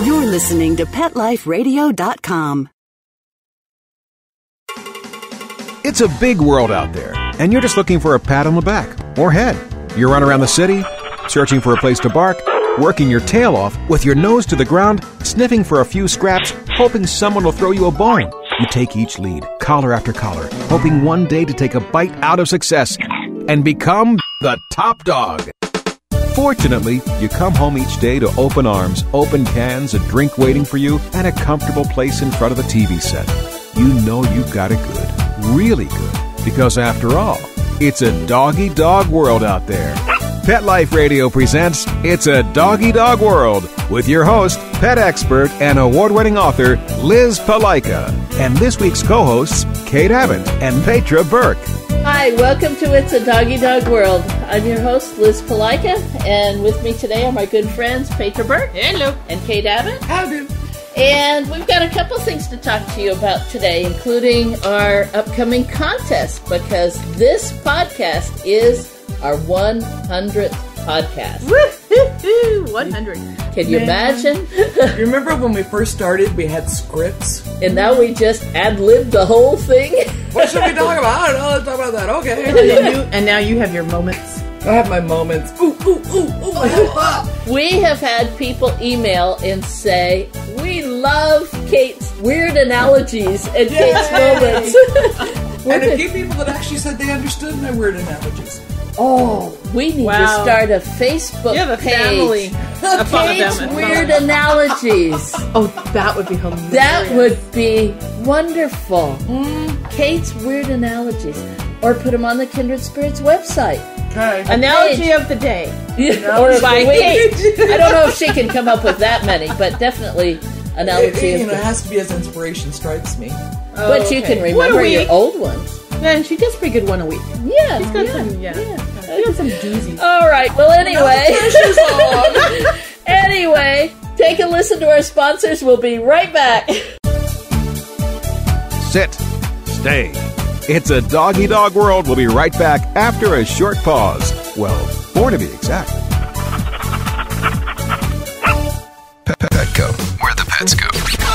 You're listening to PetLifeRadio.com. It's a big world out there, and you're just looking for a pat on the back or head. You run around the city, searching for a place to bark, working your tail off with your nose to the ground, sniffing for a few scraps, hoping someone will throw you a bone. You take each lead, collar after collar, hoping one day to take a bite out of success and become the top dog. Fortunately, you come home each day to open arms, open cans, a drink waiting for you, and a comfortable place in front of the TV set. You know you've got it good, really good, because after all, it's a doggy dog world out there. Pet Life Radio presents It's a Doggy Dog World with your host, pet expert, and award-winning author Liz Palaika, and this week's co-hosts Kate Abbott and Petra Burke. Hi, welcome to It's a Doggy Dog World. I'm your host, Liz Palaika, and with me today are my good friends, Petra Burke. Hello. And Kate Abbott. Howdy. And we've got a couple things to talk to you about today, including our upcoming contest, because this podcast is our 100th podcast. Woo-hoo-hoo, 100. Can you imagine? You remember when we first started, we had scripts? And now we just ad-libbed the whole thing? What should we talk about? I don't know, let's talk about that, okay. And now you have your moments. I have my moments. Ooh, ooh, ooh, ooh. We have had people email and say, we love Kate's weird analogies and Kate's moments. And a few people that actually said they understood my weird analogies. Oh, we need to start a Facebook page. Kate's weird analogies. Oh, that would be hilarious. That would be wonderful. Kate's weird analogies. Or put them on the Kindred Spirits website. Okay. Analogy of the day. Or by Kate. I don't know if she can come up with that many, but definitely analogy of the day. It has to be as inspiration strikes me. But you can remember your old ones. Man, she does pretty good one a week. Yeah. She's got some, She got some doozies. All right. Well, anyway, take a listen to our sponsors. We'll be right back. Sit. Stay. It's a Doggy Dog World. We'll be right back after a short pause. Well, 4 to be exact. Petco, where the pets go.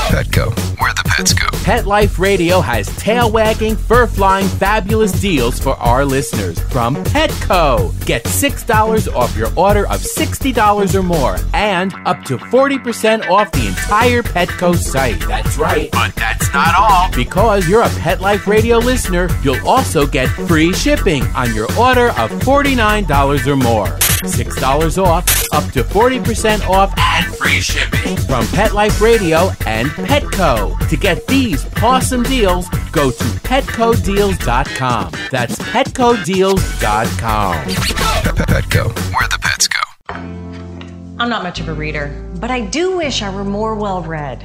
Petco, where the pets go. Pet Life Radio has tail-wagging, fur-flying, fabulous deals for our listeners from Petco. Get $6 off your order of $60 or more and up to 40% off the entire Petco site. That's right. But that's not all. Because you're a Pet Life Radio listener, you'll also get free shipping on your order of $49 or more. $6 off, up to 40% off, and free shipping from Pet Life Radio and Petco. To get these awesome deals, go to PetcoDeals.com. That's PetcoDeals.com. Petco, where the pets go. I'm not much of a reader, but I do wish I were more well-read.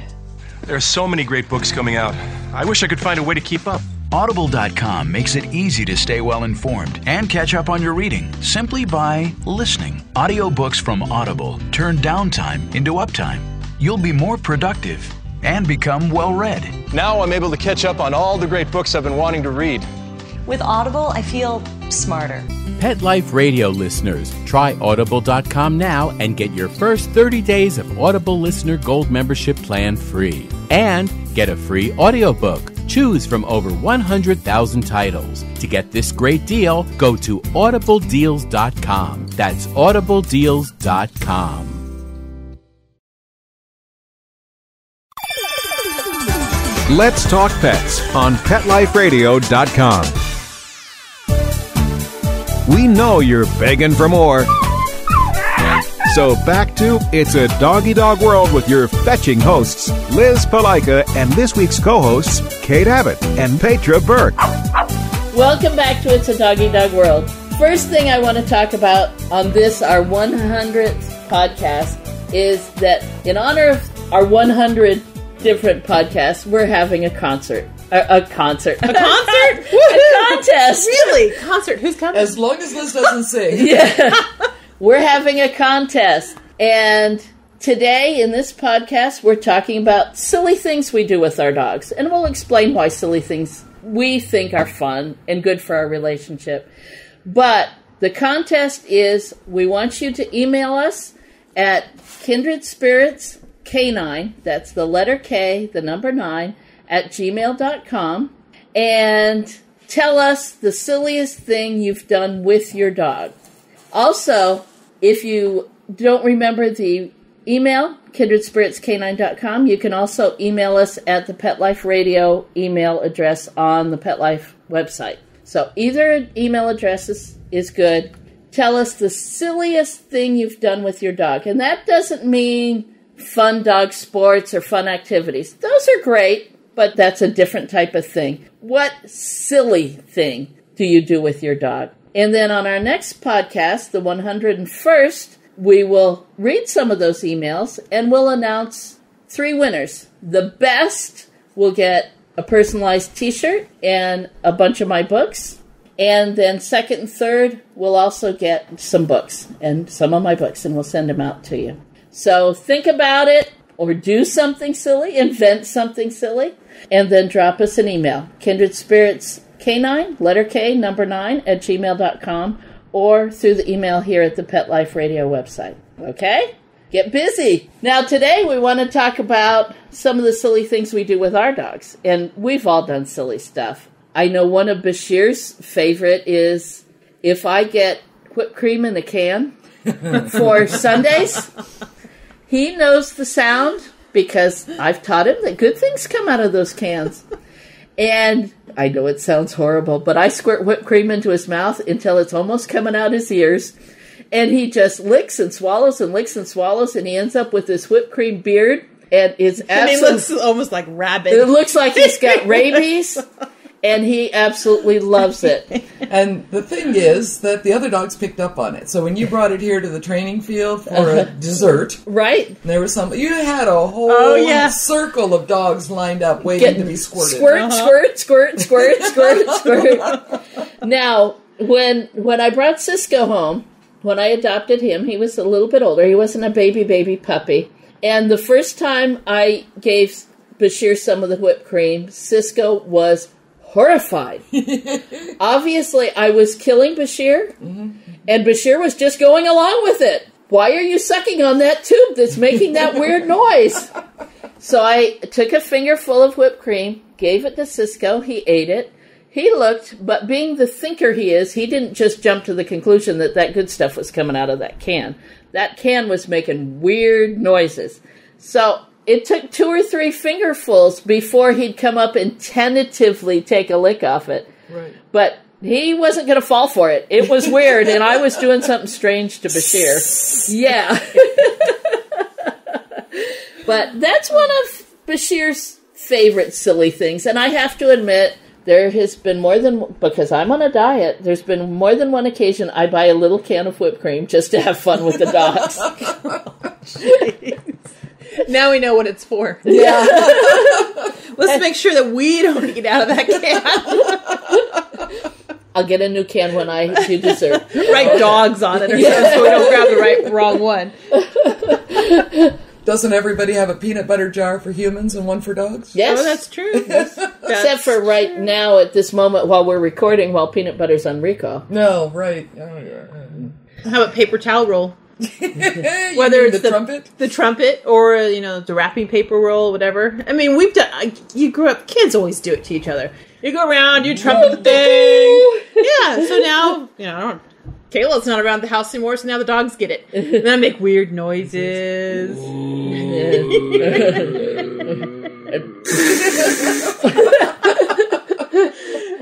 There are so many great books coming out. I wish I could find a way to keep up. Audible.com makes it easy to stay well-informed and catch up on your reading simply by listening. Audiobooks from Audible turn downtime into uptime. You'll be more productive and become well-read. Now I'm able to catch up on all the great books I've been wanting to read. With Audible, I feel smarter. Pet Life Radio listeners, try Audible.com now and get your first 30 days of Audible Listener Gold membership plan free. And get a free audiobook. Choose from over 100,000 titles. To get this great deal, go to audibledeals.com. That's audibledeals.com. Let's Talk Pets on PetLifeRadio.com. We know you're begging for more. So back to It's a Doggy Dog World with your fetching hosts, Liz Palaika, and this week's co-hosts, Kate Abbott and Petra Burke. Welcome back to It's a Doggy Dog World. First thing I want to talk about on this, our 100th podcast, is that in honor of our 100 different podcasts, we're having a concert. A concert? A contest. Really? Concert? Who's coming? As long as Liz doesn't sing. Yeah. We're having a contest. And today in this podcast, we're talking about silly things we do with our dogs. And we'll explain why silly things we think are fun and good for our relationship. But the contest is, we want you to email us at kindredspirits K9, that's the letter K, the number 9, at gmail.com, and tell us the silliest thing you've done with your dog. Also, if you don't remember the email, kindredspiritsk9.com, you can also email us at the Pet Life Radio email address on the Pet Life website. So either email address is good. Tell us the silliest thing you've done with your dog. And that doesn't mean fun dog sports or fun activities. Those are great, but that's a different type of thing. What silly thing do you do with your dog? And then on our next podcast, the 101st, we will read some of those emails and we'll announce 3 winners. The best will get a personalized t-shirt and a bunch of my books. And then second and third, we'll also get some books and some of my books, and we'll send them out to you. So think about it, or do something silly, invent something silly, and then drop us an email. kindredspiritsk9, letter K, number 9, at gmail.com, or through the email here at the Pet Life Radio website. Okay? Get busy. Now today we want to talk about some of the silly things we do with our dogs. And we've all done silly stuff. I know one of Bashir's favorite is if I get whipped cream in a can for Sundays, he knows the sound because I've taught him that good things come out of those cans. And I know it sounds horrible, but I squirt whipped cream into his mouth until it's almost coming out his ears. And he just licks and swallows and licks and swallows, and he ends up with this whipped cream beard. And it's and he looks almost like rabid. It looks like he's got rabies. And he absolutely loves it. And the thing is that the other dogs picked up on it. So when you brought it here to the training field for a dessert, right? There was you had a whole circle of dogs lined up waiting to be squirted. Squirt. Now, when I brought Cisco home, when I adopted him, he was a little bit older. He wasn't a baby puppy. And the first time I gave Bashir some of the whipped cream, Cisco was horrified. Obviously, I was killing Bashir, and Bashir was just going along with it. Why are you sucking on that tube that's making that weird noise? So I took a fingerful of whipped cream, gave it to Cisco. He ate it. He looked, but being the thinker he is, he didn't just jump to the conclusion that that good stuff was coming out of that can. That can was making weird noises. So it took 2 or 3 fingerfuls before he'd come up and tentatively take a lick off it. Right. But he wasn't going to fall for it. It was weird, and I was doing something strange to Bashir. Yeah. But that's one of Bashir's favorite silly things, and I have to admit, there has been more than, because I'm on a diet, there's been more than one occasion I buy a little can of whipped cream just to have fun with the dogs. Now we know what it's for. Yeah. Let's make sure that we don't eat out of that can. I'll get a new can when I do dessert. Write dogs on it or something so we don't grab the wrong one. Doesn't everybody have a peanut butter jar for humans and one for dogs? Yes. Oh, that's true. Except for right now, at this moment, while we're recording, while peanut butter's on recall. No, right. Oh, yeah. How about paper towel roll? Whether it's the trumpet, or the wrapping paper roll, whatever. I mean, we've done. You grew up. Kids always do it to each other. You go around, you trumpet the thing. Yeah. So now, Kayla's not around the house anymore, so now the dogs get it. And then make weird noises.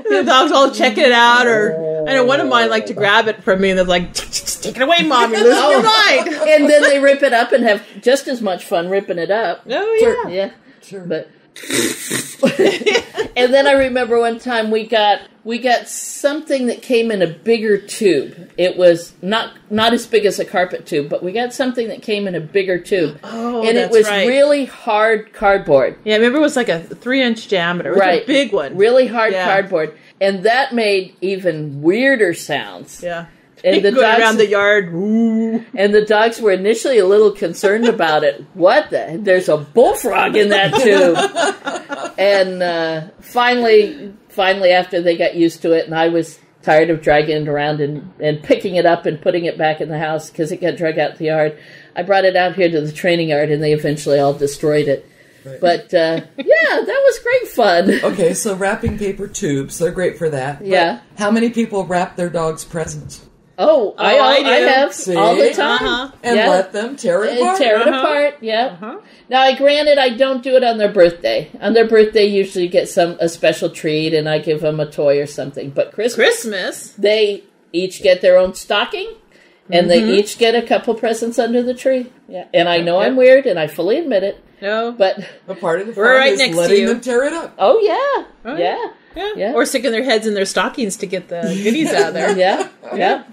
The dog's all checking it out, or I know one of mine like to grab it from me, and they're like, "Take it away, Mom! You're losing your mind." And then they rip it up and have just as much fun ripping it up. Oh yeah, sure. But and then I remember one time we got something that came in a bigger tube. It was not as big as a carpet tube, but we got something that came in a bigger tube. Oh, and it was really hard cardboard. Yeah, I remember it was like a 3-inch diameter. It was a big one. Really hard cardboard. And that made even weirder sounds. Yeah. And the dogs around the yard. Ooh. And the dogs were initially a little concerned about it. There's a bullfrog in that tube. And finally, after they got used to it, and I was tired of dragging it around and picking it up and putting it back in the house because it got drug out the yard. I brought it out here to the training yard, and they eventually all destroyed it. Right. But, yeah, that was great fun. Okay, so wrapping paper tubes, they're great for that. Yeah. But how many people wrap their dog's presents? Oh, I have. See? All the time. And let them tear it apart. Tear it apart, yeah. Now, granted, I don't do it on their birthday. On their birthday, usually get a special treat, and I give them a toy or something. But Christmas, they each get their own stocking, and they each get a couple presents under the tree. Yeah. And I know I'm weird, and I fully admit it. No. But a part of the fun is letting them tear it up. Oh, yeah. Right. Yeah. Or sticking their heads in their stockings to get the goodies out of there. Yeah.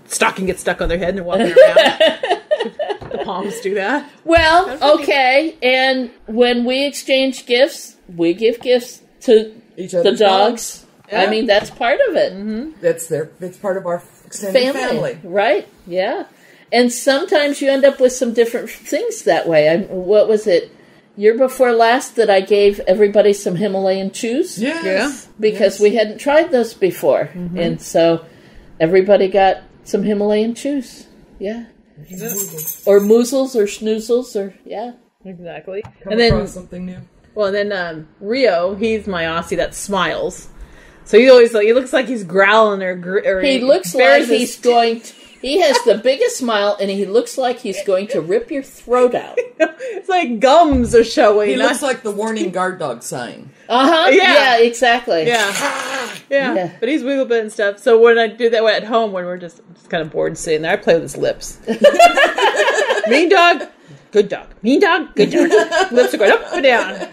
Stocking gets stuck on their head and they're walking around. The palms do that. Well, okay. And when we exchange gifts, we give gifts to each the dogs. Yeah. I mean, that's part of it. That's part of our extended family. Right, yeah. And sometimes you end up with some different things that way. What was it? Year before last that I gave everybody some Himalayan chews. Yes. Yeah. Because we hadn't tried those before. And so everybody got some Himalayan chews. Yeah. Or moozles or schnoozles or, yeah. Exactly. Come across something new. Well, and then Rio, he's my Aussie that smiles. So he looks like he's growling or he looks like he's going to... He has the biggest smile, and he looks like he's going to rip your throat out. It's like gums are showing. He looks like the warning guard dog sign. Yeah, exactly. Yeah. But he's wiggle bit and stuff. So when I do that at home, when we're just kind of bored sitting there, I play with his lips. Mean dog, good dog. Mean dog, good dog. Lips are going up and down.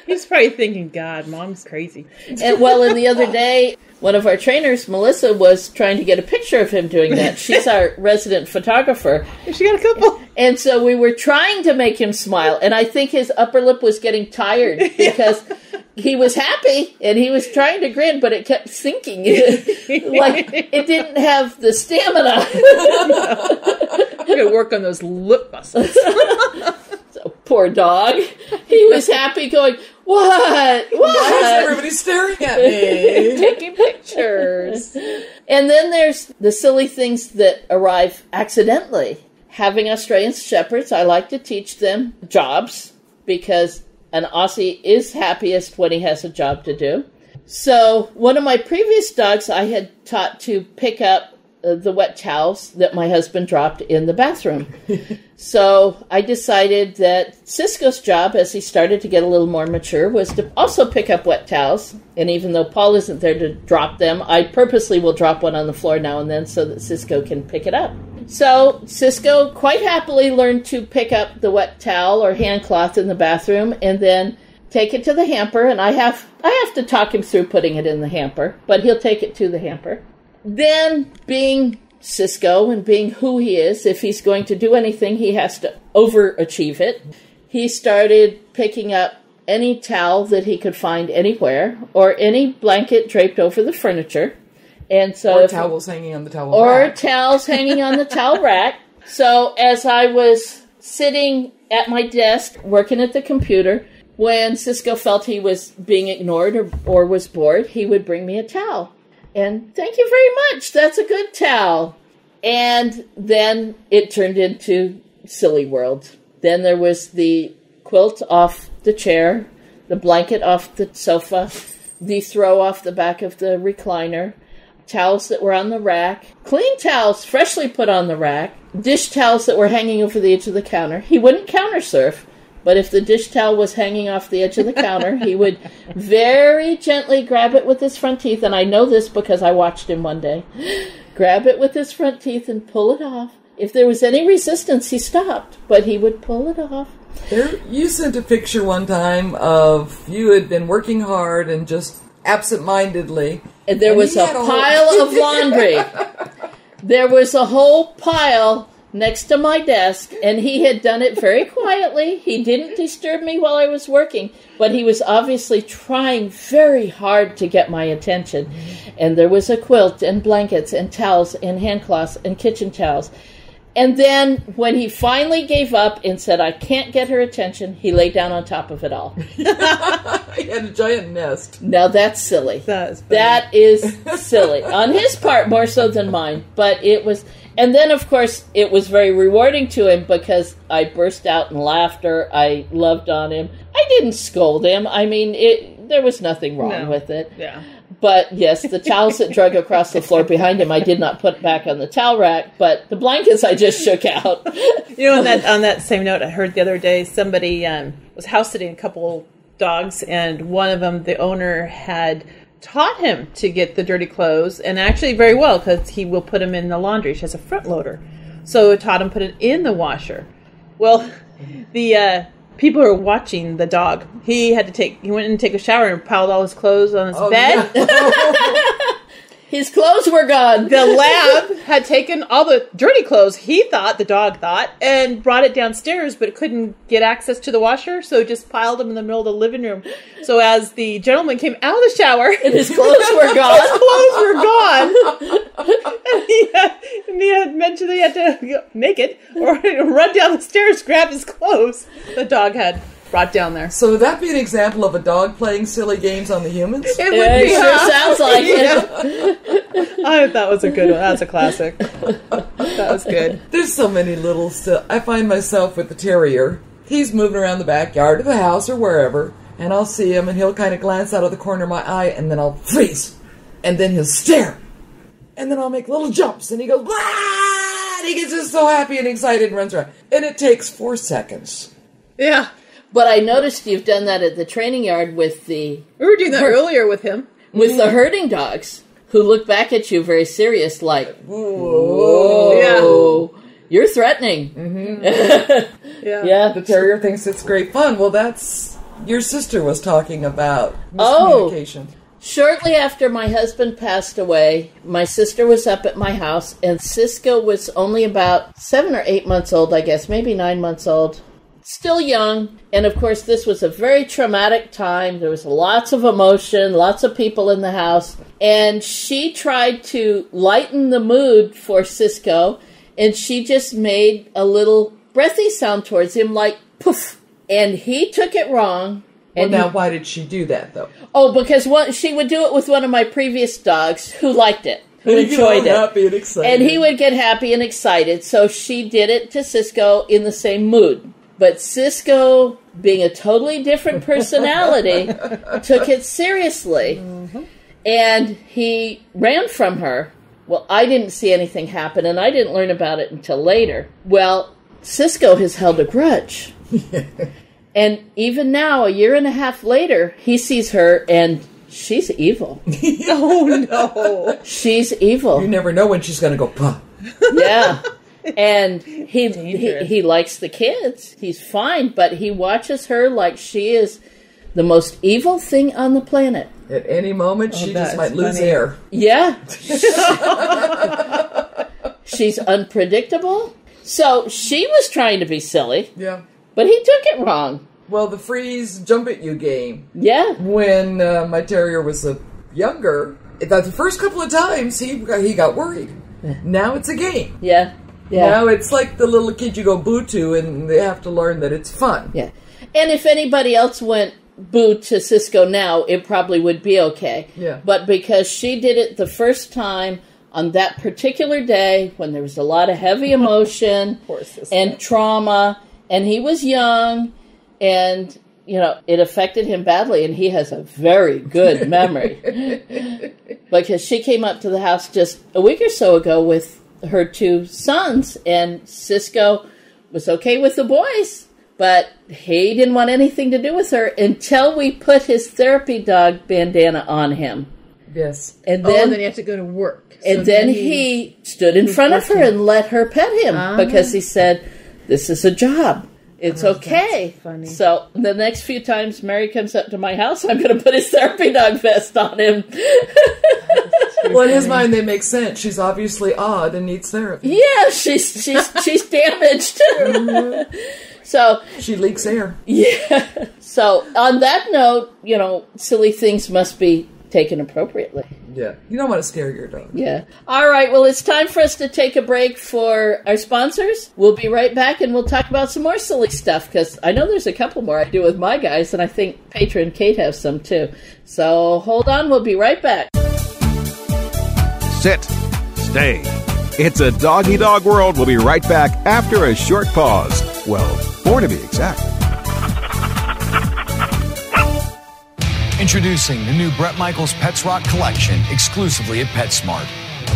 He's probably thinking, God, Mom's crazy. And the other day, one of our trainers, Melissa, was trying to get a picture of him doing that. She's our resident photographer. She got a couple. And so we were trying to make him smile, and I think his upper lip was getting tired because he was happy, and he was trying to grin, but it kept sinking. Like, it didn't have the stamina. I'm going to work on those lip muscles. So, poor dog. He was happy going, What? Why is everybody staring at me? Taking pictures. And then there's the silly things that arrive accidentally. Having Australian Shepherds, I like to teach them jobs because an Aussie is happiest when he has a job to do. So one of my previous dogs I had taught to pick up the wet towels that my husband dropped in the bathroom. So I decided that Cisco's job, as he started to get a little more mature, was to also pick up wet towels. And even though Paul isn't there to drop them, I purposely will drop one on the floor now and then so that Cisco can pick it up. So Cisco quite happily learned to pick up the wet towel or hand cloth in the bathroom and then take it to the hamper. And I have to talk him through putting it in the hamper, but he'll take it to the hamper. Then, being Cisco and being who he is, if he's going to do anything, he has to overachieve it. He started picking up any towel that he could find anywhere, or any blanket draped over the furniture. And so, or towels hanging on the towel rack. Or towels hanging on the towel rack. So, as I was sitting at my desk, working at the computer, when Cisco felt he was being ignored or was bored, he would bring me a towel. And thank you very much. That's a good towel. And then it turned into Silly World. Then there was the quilt off the chair, the blanket off the sofa, the throw off the back of the recliner, towels that were on the rack, clean towels freshly put on the rack, dish towels that were hanging over the edge of the counter. He wouldn't counter surf. But if the dish towel was hanging off the edge of the counter, he would very gently grab it with his front teeth. And I know this because I watched him one day. Grab it with his front teeth and pull it off. If there was any resistance, he stopped. But he would pull it off. You sent a picture one time of you had been working hard and just absent-mindedly. And there was a pile of laundry. There was a whole pile next to my desk, and he had done it very quietly. He didn't disturb me while I was working, but he was obviously trying very hard to get my attention. And there was a quilt and blankets and towels and hand cloths and kitchen towels. And then when he finally gave up and said, I can't get her attention, he lay down on top of it all. He had a giant nest. Now that's silly. That is silly. On his part, more so than mine. But it was... And then, of course, it was very rewarding to him because I burst out in laughter. I loved on him. I didn't scold him. I mean, there was nothing wrong with it. Yeah. But, yes, the towels that drug across the floor behind him, I did not put back on the towel rack. But the blankets I just shook out. You know, on that same note, I heard the other day somebody was house sitting a couple dogs, and one of them, the owner, had taught him to get the dirty clothes, and actually very well, because he will put them in the laundry. She has a front loader. So it taught him put it in the washer. Well, the people who were watching the dog, he went in to take a shower and piled all his clothes on his bed. No. His clothes were gone. The lab had taken all the dirty clothes, the dog thought, and brought it downstairs, but it couldn't get access to the washer, so it just piled them in the middle of the living room. So as the gentleman came out of the shower, and his clothes were gone. And he had mentioned that he had to make it or run down the stairs, grab his clothes. The dog had brought down there. So would that be an example of a dog playing silly games on the humans? It sure sounds like it. I thought was a good one. That's a classic. That was good. There's so many little I find myself with the terrier. He's moving around the backyard of the house or wherever, and I'll see him, and he'll kind of glance out of the corner of my eye, and then I'll freeze. And then he'll stare. And then I'll make little jumps, and he goes, "Wah!" And he gets just so happy and excited and runs around. And it takes 4 seconds. Yeah. But I noticed you've done that at the training yard with the... We were doing that earlier with him. With the herding dogs, who look back at you very serious, like, whoa, yeah. You're threatening. Mm-hmm. Yeah. The terrier thinks it's great fun. Well, that's... Your sister was talking about miscommunication. Shortly after my husband passed away, my sister was up at my house, and Cisco was only about 7 or 8 months old, I guess, maybe 9 months old. Still young, and of course this was a very traumatic time. There was lots of emotion, lots of people in the house, and she tried to lighten the mood for Cisco, and she just made a little breathy sound towards him, like poof, and he took it wrong. Well, now, why did she do that, though? Oh, because she would do it with one of my previous dogs who liked it, who enjoyed it. Happy and excited. And he would get happy and excited, so she did it to Cisco in the same mood. But Cisco, being a totally different personality, took it seriously. Mm-hmm. And he ran from her. Well, I didn't see anything happen, and I didn't learn about it until later. Well, Cisco has held a grudge. And even now, a year and a half later, he sees her, and she's evil. Oh, no. She's evil. You never know when she's going to go, puh. Yeah. And he likes the kids. He's fine, but he watches her like she is the most evil thing on the planet. At any moment, she just might lose air. Yeah. She's unpredictable. So she was trying to be silly. Yeah. But he took it wrong. Well, the freeze jump at you game. Yeah. When my terrier was younger, the first couple of times he got worried. Now it's a game. Yeah. Yeah. Now it's like the little kid you go boo to, and they have to learn that it's fun. Yeah. And if anybody else went boo to Cisco now, it probably would be okay. Yeah. But because she did it the first time on that particular day when there was a lot of heavy emotion and trauma, and he was young, and, you know, it affected him badly, and he has a very good memory. Because she came up to the house just a week or so ago with her 2 sons, and Cisco was okay with the boys, but he didn't want anything to do with her until we put his therapy dog bandana on him. Yes. And then you have to go to work. And then he stood in front of her and let her pet him because he said, this is a job. It's okay. That's funny. So the next few times Mary comes up to my house, I'm going to put his therapy dog vest on him. Well, in his mind, they make sense. She's obviously odd and needs therapy. Yeah, she's damaged. So she leaks air. Yeah. So on that note, you know, silly things must be taken appropriately. Yeah. You don't want to scare your dog. Yeah. All right, well, it's time for us to take a break for our sponsors. We'll be right back, and we'll talk about some more silly stuff, because I know there's a couple more I do with my guys, and I think Petra and Kate have some, too. So hold on, we'll be right back. Sit. Stay. It's a Doggy Dog World. We'll be right back after a short pause. Well, 4 to be exact. Introducing the new Bret Michaels Pets Rock collection exclusively at PetSmart.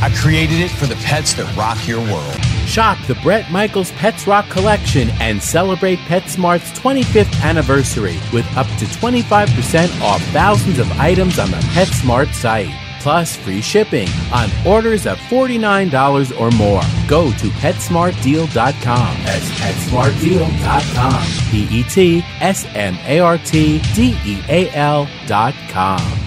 I created it for the pets that rock your world. Shop the Bret Michaels Pets Rock collection and celebrate PetSmart's 25th anniversary with up to 25% off thousands of items on the PetSmart site. Plus free shipping on orders of $49 or more. Go to PetSmartDeal.com. That's PetSmartDeal.com. PetSmartDeal.com.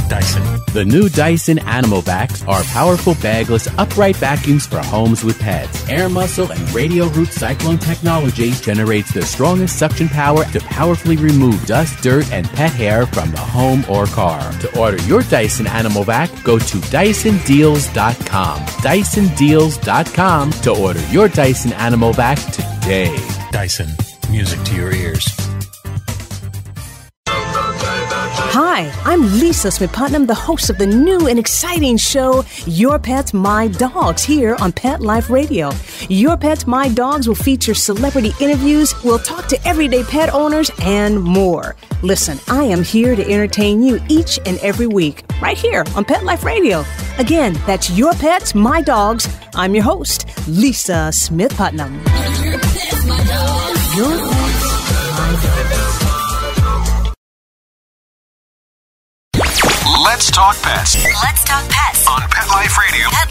Dyson. The new Dyson Animal Vacs are powerful bagless upright vacuums for homes with pets. Air muscle and radio root cyclone technology generates the strongest suction power to powerfully remove dust, dirt, and pet hair from the home or car. To order your Dyson Animal Vac, go to DysonDeals.com. DysonDeals.com to order your Dyson Animal Vac today. Dyson. Music to your ears. Hi, I'm Lisa Smith-Putnam, the host of the new and exciting show, Your Pets, My Dogs, here on Pet Life Radio. Your Pets, My Dogs will feature celebrity interviews, we'll talk to everyday pet owners, and more. Listen, I am here to entertain you each and every week, right here on Pet Life Radio. Again, that's Your Pets, My Dogs. I'm your host, Lisa Smith-Putnam. Your Pets, My Dogs. Your Pets, My Dogs. Let's talk pets. Let's talk pets On Pet Life Radio. Pet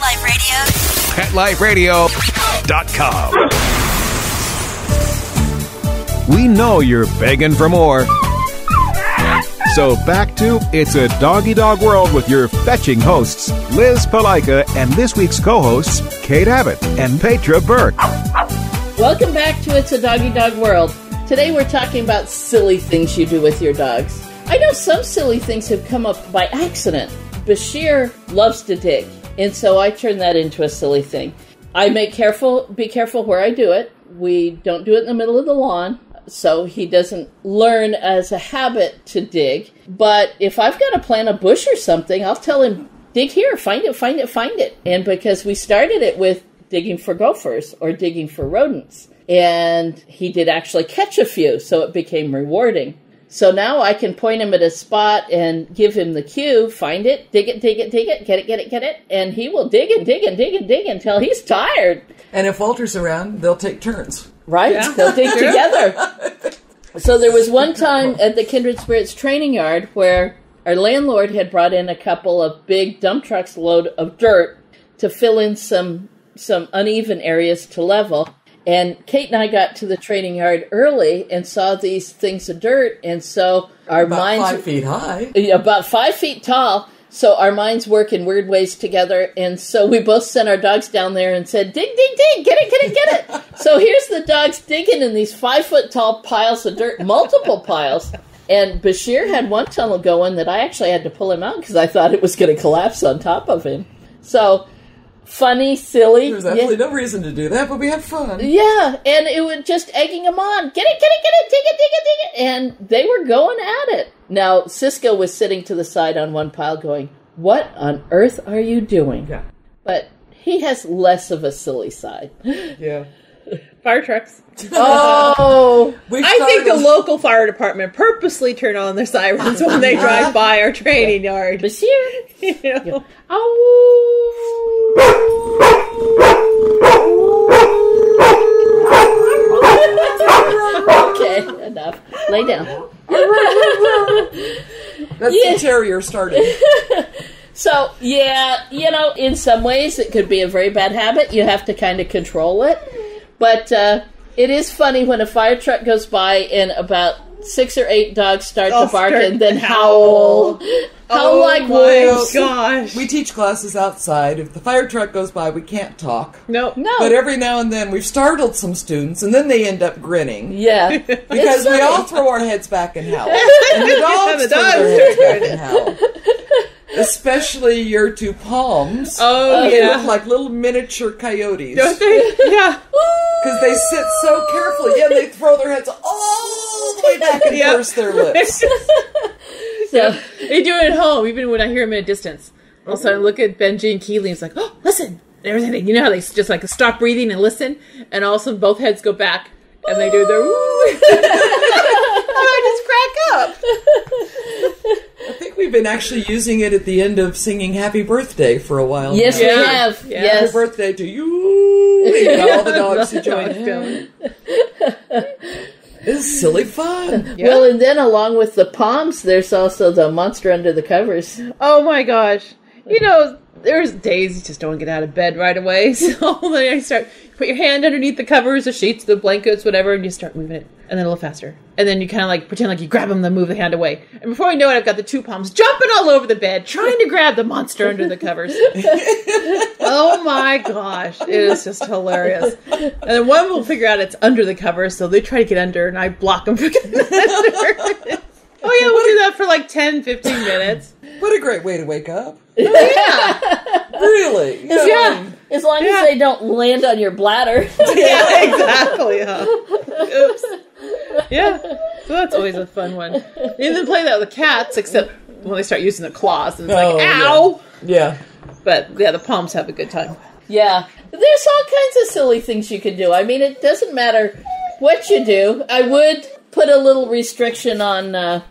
Life Radio. PetLifeRadio.com. We know you're begging for more. So back to It's a Doggy Dog World with your fetching hosts, Liz Palaika, and this week's co-hosts, Kate Abbott and Petra Burke. Welcome back to It's a Doggy Dog World. Today we're talking about silly things you do with your dogs. I know some silly things have come up by accident. Bashir loves to dig, and so I turn that into a silly thing. I be careful where I do it. We don't do it in the middle of the lawn, so he doesn't learn as a habit to dig. But if I've got to plant a bush or something, I'll tell him, dig here, find it, find it, find it. And because we started it with digging for gophers or digging for rodents, and he did actually catch a few, so it became rewarding. So now I can point him at a spot and give him the cue, find it, dig it, dig it, dig it, get it, get it, get it, and he will dig and dig and dig and dig until he's tired. And if Walter's around, they'll take turns. Right? Yeah. They'll dig together. So there was one time at the Kindred Spirits training yard where our landlord had brought in a couple of big dump trucks load of dirt to fill in some uneven areas to level. And Kate and I got to the training yard early and saw these things of dirt, and so our minds... About 5 feet high. About 5 feet tall, so our minds work in weird ways together, and so we both sent our dogs down there and said, dig, dig, dig, get it, get it, get it. So here's the dogs digging in these 5-foot-tall piles of dirt, multiple piles, and Bashir had one tunnel going that I actually had to pull him out because I thought it was going to collapse on top of him. So... funny, silly. There's absolutely no reason to do that, but we had fun. Yeah, and it was just egging them on. Get it, get it, get it, dig it, dig it, dig it. And they were going at it. Now, Cisco was sitting to the side on one pile going, what on earth are you doing? Yeah. But he has less of a silly side. Yeah. Fire trucks. Oh. I think the local fire department purposely turn on their sirens when they drive by our training yard. Bashir. You know. Yeah. Okay, enough. Lay down. That's the terrier starting. So, yeah, you know, in some ways it could be a very bad habit. You have to kind of control it. But it is funny when a fire truck goes by and about 6 or 8 dogs start to bark and then howl. Howl like wolves. Gosh. We teach classes outside. If the fire truck goes by, we can't talk. No. But every now and then we've startled some students, and then they end up grinning. Yeah. Because we all throw our heads back and howl. And the dogs throw their heads back and howl. Especially your 2 Poms. Oh, They yeah. look like little miniature coyotes. Don't they? Yeah. Because they sit so carefully. Yeah, they throw their heads all the way back and purse their lips. So, they do it at home, even when I hear them at a distance. All of a sudden, I look at Benji and Keely, and it's like, oh, listen! And everything. You know how they just like stop breathing and listen? And all of a sudden, both heads go back, and they do their woo! I just crack up! I think we've been actually using it at the end of singing Happy Birthday for a while. Yes, now. we have. Yeah. Yes. Happy birthday to you! And all the dogs who join in. It's silly fun. Yeah. Well, and then along with the Poms, there's also the Monster Under the Covers. Oh my gosh. You know, there's days you just don't get out of bed right away. So then I start, put your hand underneath the covers, the sheets, the blankets, whatever, and you start moving it. And then a little faster. And then you kind of like pretend like you grab them, then move the hand away. And before I know it, I've got the 2 Poms jumping all over the bed, trying to grab the monster under the covers. Oh my gosh. It is just hilarious. And then one will figure out it's under the covers, so they try to get under, and I block them from getting under. Oh yeah, we'll do that for like 10, 15 minutes. What a great way to wake up. Oh, yeah. Really? You know, Yeah. As long as they don't land on your bladder. Yeah, exactly. Huh? Oops. Yeah. So that's always a fun one. You even play that with the cats, except when they start using the claws. And it's like, ow! Yeah. But yeah, the Poms have a good time. Yeah. There's all kinds of silly things you can do. I mean, it doesn't matter what you do. I would put a little restriction on, the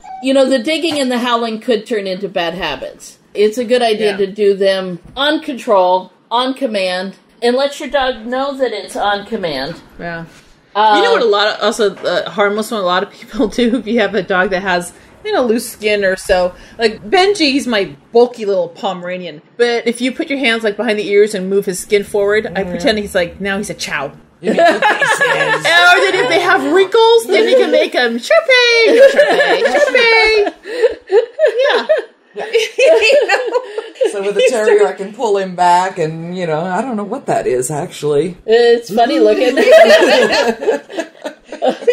digging and the howling could turn into bad habits. It's a good idea to do them on control, on command, and let your dog know that it's on command. Yeah. You know what harmless one a lot of people do if you have a dog that has, loose skin or so. Like Benji, he's my bulky little Pomeranian. But if you put your hands like behind the ears and move his skin forward, I pretend he's like, now he's a chow. You mean two pieces. Or then if they have wrinkles, then you can make them chirpy. Yeah. So with a terrier, I can pull him back, and I don't know what that is actually. It's funny looking. They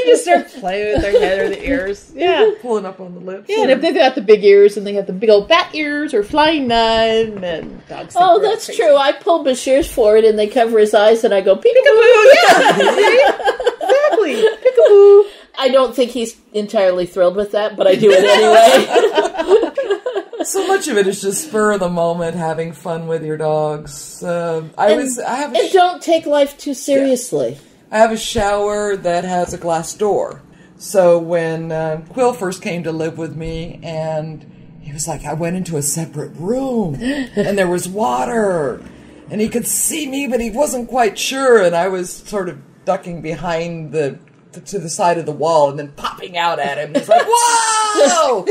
just start playing with their head or the ears. Yeah, pulling up on the lips. Yeah, and if they've got the big ears and they have the big old bat ears or flying nun, then dogs. Oh, that's crazy. True. I pull Bashir's forward, and they cover his eyes, and I go peekaboo. Yeah, exactly. Peekaboo. I don't think he's entirely thrilled with that, but I do it anyway. So much of it is just spur of the moment, having fun with your dogs. And don't take life too seriously. Yeah. I have a shower that has a glass door. So when Quill first came to live with me, and he was like, I went into a separate room, and there was water, and he could see me, but he wasn't quite sure, and I was sort of ducking behind to the side of the wall and then popping out at him. He's like, whoa!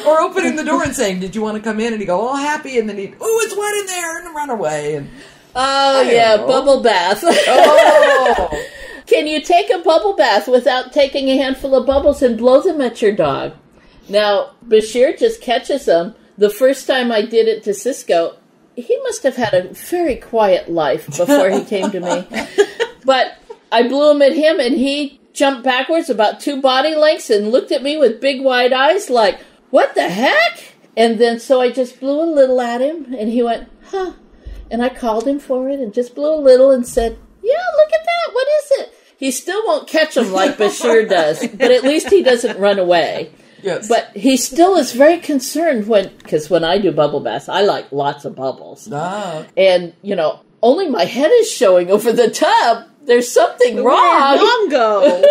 Or opening the door and saying, did you want to come in? And he'd go, all happy, and then he'd, oh, it's wet in there, and run away. And bubble bath. Oh! Can you take a bubble bath without taking a handful of bubbles and blow them at your dog? Now, Bashir just catches them. The first time I did it to Cisco, he must have had a very quiet life before he came to me. But I blew him at him, and he jumped backwards about 2 body lengths and looked at me with big wide eyes like, what the heck? And then so I just blew a little at him, and he went, huh. And I called him for it and just blew a little and said, yeah, look at that. What is it? He still won't catch him like Bashir does, but at least he doesn't run away. Yes. But he still is very concerned because when I do bubble baths, I like lots of bubbles. Ah. And, only my head is showing over the tub. There's something wrong. Mongo.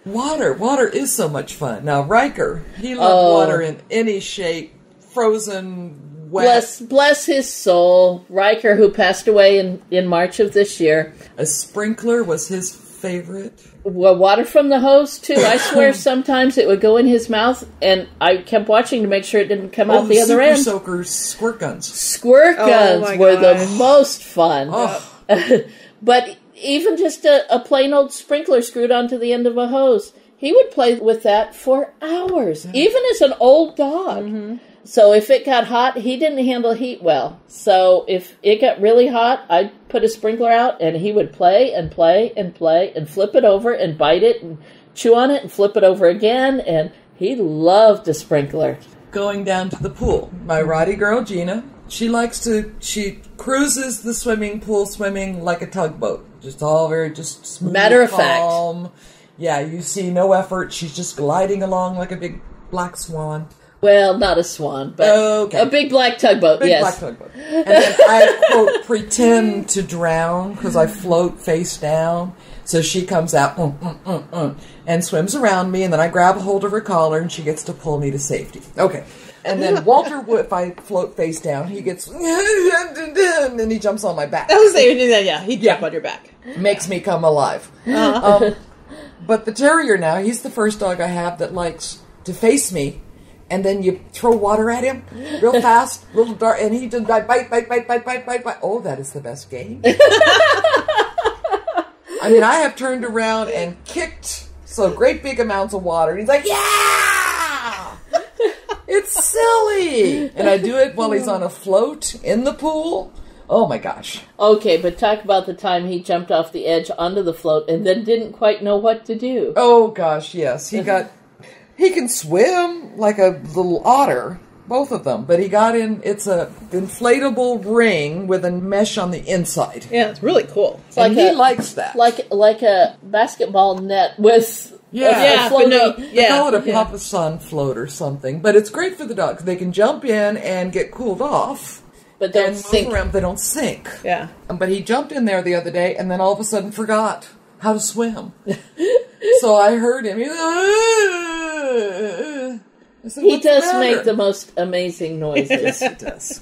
Water is so much fun. Now, Riker, he loved water in any shape, frozen, wet. Bless his soul. Riker, who passed away in March of this year. A sprinkler was his favorite. Well, water from the hose, too. I swear sometimes it would go in his mouth, and I kept watching to make sure it didn't come out the other end. Super Soakers squirt guns. Squirt guns were the most fun. Oh. But even just a plain old sprinkler screwed onto the end of a hose, he would play with that for hours, even as an old dog. So if it got hot, he didn't handle heat well. So if it got really hot, I'd put a sprinkler out, and he would play and play and play and flip it over and bite it and chew on it and flip it over again. And he loved a sprinkler. Going down to the pool. My Roddy girl, Gina, she cruises the swimming pool swimming like a tugboat. Just all very just smooth, matter of calm. fact. Yeah, you see no effort. She's just gliding along like a big black swan. Well, not a swan, but a big black tugboat, big yes. Black tugboat. And then I, quote, pretend to drown because I float face down. So she comes out and swims around me, and then I grab a hold of her collar, and she gets to pull me to safety. Okay. And then Walter, if I float face down, he gets, and then he jumps on my back. I was saying that, yeah, he'd jump on your back. Makes me come alive. But the terrier now, he's the first dog I have that likes to face me, and then you throw water at him real fast, little dark, and he just bite. Oh, that is the best game. I mean, I have turned around and kicked great big amounts of water, and he's like, yeah! It's silly! And I do it while he's on a float in the pool. Oh my gosh. Okay, but talk about the time he jumped off the edge onto the float and then didn't quite know what to do. Oh gosh, yes. He can swim like a little otter, both of them, but he got in, it's a inflatable ring with a mesh on the inside. Yeah, it's really cool. It's like he likes that. Like a basketball net with a floating. They call it a Papa Sun float or something, but it's great for the dogs. They can jump in and get cooled off. But don't sink. Around, they don't sink. Yeah. But he jumped in there the other day and then all of a sudden forgot how to swim. So I heard him. I said, he does make the most amazing noises. Yes, he does.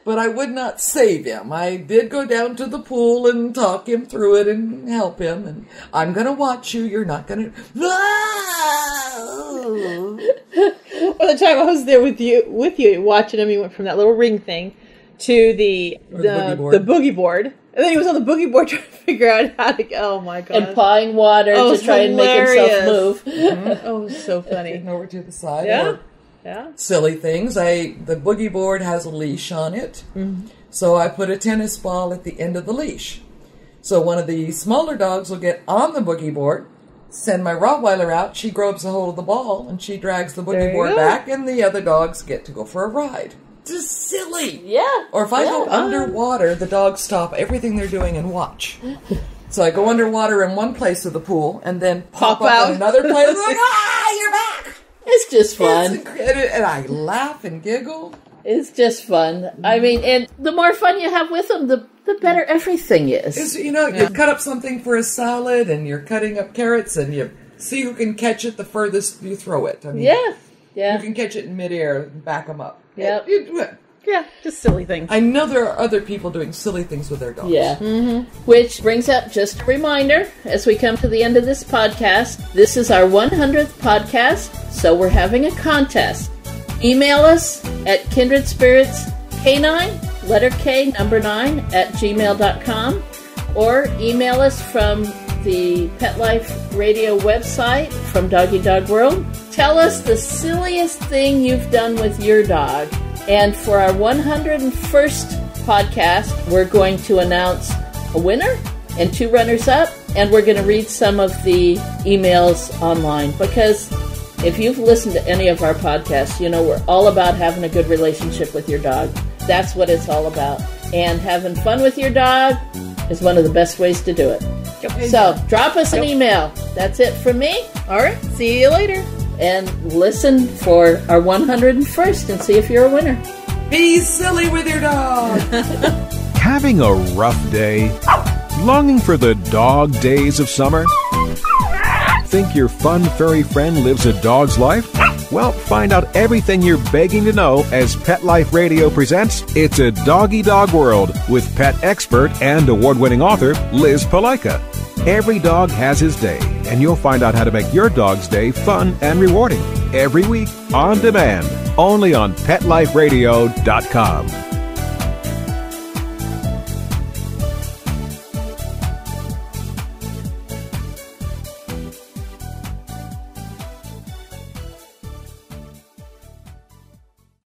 But I would not save him. I did go down to the pool and talk him through it and help him. And I'm going to watch you. You're not going to... Well, the time I was there with you watching him, he went from that little ring thing to the boogie board. And then he was on the boogie board trying to figure out how to go. Oh my god. And pawing water to try and make himself move. Mm-hmm. Oh, so funny. Getting over to the side. Yeah. Silly things. The boogie board has a leash on it. Mm-hmm. So I put a tennis ball at the end of the leash. So one of the smaller dogs will get on the boogie board, send my Rottweiler out, she grabs a hold of the ball, and she drags the boogie board back, and the other dogs get to go for a ride. Just silly. Yeah. Or if I go underwater, the dogs stop everything they're doing and watch. So I go underwater in one place of the pool, and then pop up in another place, and like, you're back! It's just fun. And I laugh and giggle. It's just fun. I mean, and the more fun you have with them, the better everything is. You cut up something for a salad, and you're cutting up carrots, and you see who can catch it the furthest you throw it. I mean, yeah. You can catch it in midair and back them up. Yep. Yeah, just silly things. I know there are other people doing silly things with their dogs. Yeah. Mm-hmm. Which brings up just a reminder, as we come to the end of this podcast, this is our 100th podcast, so we're having a contest. Email us at kindredspiritsK9, letter K, number 9, @gmail.com, or email us from the Pet Life Radio website from Doggy Dog World. Tell us the silliest thing you've done with your dog. And for our 101st podcast, we're going to announce a winner and 2 runners-up, and we're going to read some of the emails online. Because if you've listened to any of our podcasts, you know we're all about having a good relationship with your dog. That's what it's all about. And having fun with your dog is one of the best ways to do it. Yep. So drop us an email. That's it from me. All right. See you later. And listen for our 101st and see if you're a winner. Be silly with your dog. Having a rough day? Longing for the dog days of summer? Think your fun furry friend lives a dog's life? Well, find out everything you're begging to know as Pet Life Radio presents It's a Doggy Dog World with pet expert and award-winning author Liz Palaika. Every dog has his day, and you'll find out how to make your dog's day fun and rewarding every week on demand, only on PetLifeRadio.com.